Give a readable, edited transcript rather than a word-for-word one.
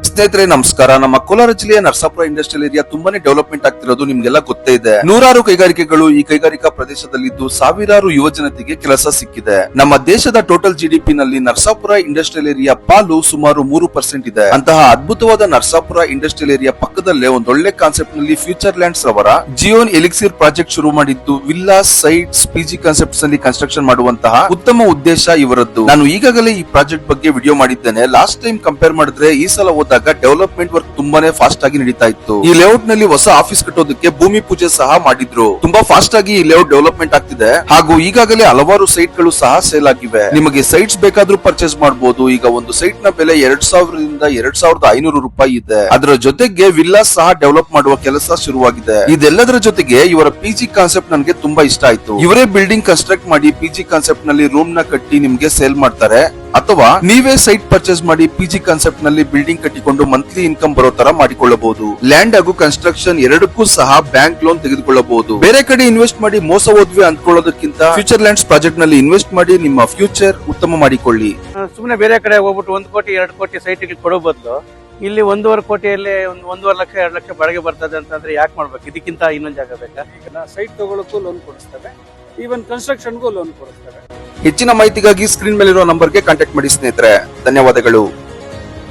ಸ್ನೇಹಿತರೆ ನಮಸ್ಕಾರ. ನಮ್ಮ ಕೋಲಾರ ಜಿಲ್ಲೆಯ ನರಸಾಪುರ ಇಂಡಸ್ಟ್ರಿಯಲ್ ಏರಿಯಾ ತುಂಬಾನೇ ಡೆವಲಪ್ಮೆಂಟ್ ಆಗ್ತಿರೋದು ನಿಮ್ಗೆಲ್ಲ ಗೊತ್ತೇ ಇದೆ. ನೂರಾರು ಕೈಗಾರಿಕೆಗಳು ಈ ಕೈಗಾರಿಕಾ ಪ್ರದೇಶದಲ್ಲಿದ್ದು ಸಾವಿರಾರು ಯುವ ಜನತೆಗೆ ಕೆಲಸ ಸಿಕ್ಕಿದೆ. ನಮ್ಮ ದೇಶದ ಟೋಟಲ್ ಜಿಡಿಪಿ ನಲ್ಲಿ ನರಸಾಪುರ ಇಂಡಸ್ಟ್ರಿಯಲ್ ಏರಿಯಾ ಪಾಲು ಸುಮಾರು 3% ಇದೆ. ಅಂತಹ ಅದ್ಭುತವಾದ ನರಸಾಪುರ ಇಂಡಸ್ಟ್ರಿಯಲ್ ಏರಿಯಾ ಪಕ್ಕದಲ್ಲೇ ಒಂದೊಳ್ಳೆ ಕಾನ್ಸೆಪ್ಟ್ ನಲ್ಲಿ ಫ್ಯೂಚರ್ ಲ್ಯಾಂಡ್ಸ್ ರವರ ಜಿಯೋನ್ ಎಲಿಕ್ಸಿರ್ ಪ್ರಾಜೆಕ್ಟ್ ಶುರು ಮಾಡಿದ್ದು ವಿಲ್ಲಾಸ್, ಸೈಟ್ಸ್, ಪಿಜಿ ಕಾನ್ಸೆಪ್ಟ್ಸ್ ನಲ್ಲಿ ಕನ್ಸ್ಟ್ರಕ್ಷನ್ ಮಾಡುವಂತಹ ಉತ್ತಮ ಉದ್ದೇಶ ಇವರದ್ದು. ನಾನು ಈಗಾಗಲೇ ಈ ಪ್ರಾಜೆಕ್ಟ್ ಬಗ್ಗೆ ವಿಡಿಯೋ ಮಾಡಿದ್ದೇನೆ. ಲಾಸ್ಟ್ ಟೈಮ್ ಕಂಪೇರ್ ಮಾಡಿದ್ರೆ ಈ ಸಲ ಹೋದಾಗ ಡೆವಲಪ್ಮೆಂಟ್ ವರ್ಕ್ ತುಂಬಾನೇ ಫಾಸ್ಟ್ ಆಗಿ ನಡೀತಾ ಇತ್ತು. ಈ ಲೇಔಟ್ ನಲ್ಲಿ ಹೊಸ ಆಫೀಸ್ ಕಟ್ಟೋದಕ್ಕೆ ಭೂಮಿ ಪೂಜೆ ಸಹ ಮಾಡಿದ್ರು. ತುಂಬಾ ಫಾಸ್ಟ್ ಆಗಿ ಈ ಲೇಔಟ್ ಡೆವಲಪ್ಮೆಂಟ್ ಆಗ್ತಿದೆ. ಹಾಗೂ ಈಗಾಗಲೇ ಹಲವಾರು ಸೈಟ್ ಗಳು ಸಹ ಸೇಲ್ ಆಗಿವೆ. ನಿಮಗೆ ಸೈಟ್ಸ್ ಬೇಕಾದ್ರೂ ಪರ್ಚೇಸ್ ಮಾಡಬಹುದು. ಈಗ ಒಂದು ಸೈಟ್ ನ ಬೆಲೆ 2000 ರಿಂದ 2500 ರೂಪಾಯಿ ಇದೆ. ಅದರ ಜೊತೆಗೆ ವಿಲ್ಲಾಸ್ ಸಹ ಡೆವಲಪ್ ಮಾಡುವ ಕೆಲಸ ಶುರುವಾಗಿದೆ. ಇದೆಲ್ಲದರ ಜೊತೆಗೆ ಇವರ ಪಿಜಿ ಕಾನ್ಸೆಪ್ಟ್ ನನಗೆ ತುಂಬಾ ಇಷ್ಟ ಆಯ್ತು. ಇವರೇ ಬಿಲ್ಡಿಂಗ್ ಕನ್ಸ್ಟ್ರಕ್ಟ್ ಮಾಡಿ ಪಿಜಿ ಕಾನ್ಸೆಪ್ಟ್ ನಲ್ಲಿ ರೂಮ್ ನ ಕಟ್ಟಿ ನಿಮ್ಗೆ ಸೇಲ್ ಮಾಡ್ತಾರೆ, ಅಥವಾ ನೀವೇ ಸೈಟ್ ಪರ್ಚೇಸ್ ಮಾಡಿ ಪಿಜಿ ಕಾನ್ಸೆಪ್ಟ್ ನಲ್ಲಿ ಬಿಲ್ಡಿಂಗ್ ಕಟ್ಟಿಕೊಂಡು ಮಂತ್ಲಿ ಇನ್ಕಮ್ ಬರೋ ತರ ಮಾಡಿಕೊಳ್ಳಬಹುದು. ಲ್ಯಾಂಡ್ ಹಾಗೂ ಕನ್ಸ್ಟ್ರಕ್ಷನ್ ಎರಡಕ್ಕೂ ಸಹ ಬ್ಯಾಂಕ್ ಲೋನ್ ತೆಗೆದುಕೊಳ್ಳಬಹುದು. ಬೇರೆ ಕಡೆ ಇನ್ವೆಸ್ಟ್ ಮಾಡಿ ಮೋಸ ಹೋದ್ವಿ ಅಂದ್ಕೊಳ್ಳೋದಕ್ಕಿಂತ ಫ್ಯೂಚರ್ ಲ್ಯಾಂಡ್ಸ್ ಪ್ರಾಜೆಕ್ಟ್ ನಲ್ಲಿ ಇನ್ವೆಸ್ಟ್ ಮಾಡಿ ನಿಮ್ಮ ಫ್ಯೂಚರ್ ಉತ್ತಮ ಮಾಡಿಕೊಳ್ಳಿ. ಸುಮ್ಮನೆ ಬೇರೆ ಕಡೆ ಹೋಗ್ಬಿಟ್ಟು 1 ಕೋಟಿ 2 ಕೋಟಿ ಸೈಟ್ ಕೊಡೋ ಬದಲು ಇಲ್ಲಿ 1.5 ಕೋಟಿಯಲ್ಲಿ 1.5 ಲಕ್ಷ 2 ಲಕ್ಷ ಬಾಡಿಗೆ ಬರ್ತದೆ ಅಂತಂದ್ರೆ ಯಾಕೆ ಮಾಡ್ಬೇಕು? ಇದಕ್ಕಿಂತ ಇನ್ನೊಂದು ಜಾಗ ಬೇಕಾ? ಸೈಟ್ ತಗೊಳ್ಳೋಕ್ಕೂ ಲೋನ್ ಕೊಡಿಸ್ತೇವೆ, ಈವನ್ ಕನ್ಸ್ಟ್ರಕ್ಷನ್ಗೂ ಲೋನ್ ಕೊಡಿಸ್ತೇವೆ. ಹೆಚ್ಚಿನ ಮಾಹಿತಿಗಾಗಿ ಸ್ಕ್ರೀನ್ ಮೇಲಿರುವ ನಂಬರ್ಗೆ ಕಾಂಟ್ಯಾಕ್ಟ್ ಮಾಡಿ ಸ್ನೇಹಿತರೆ. ಧನ್ಯವಾದಗಳು.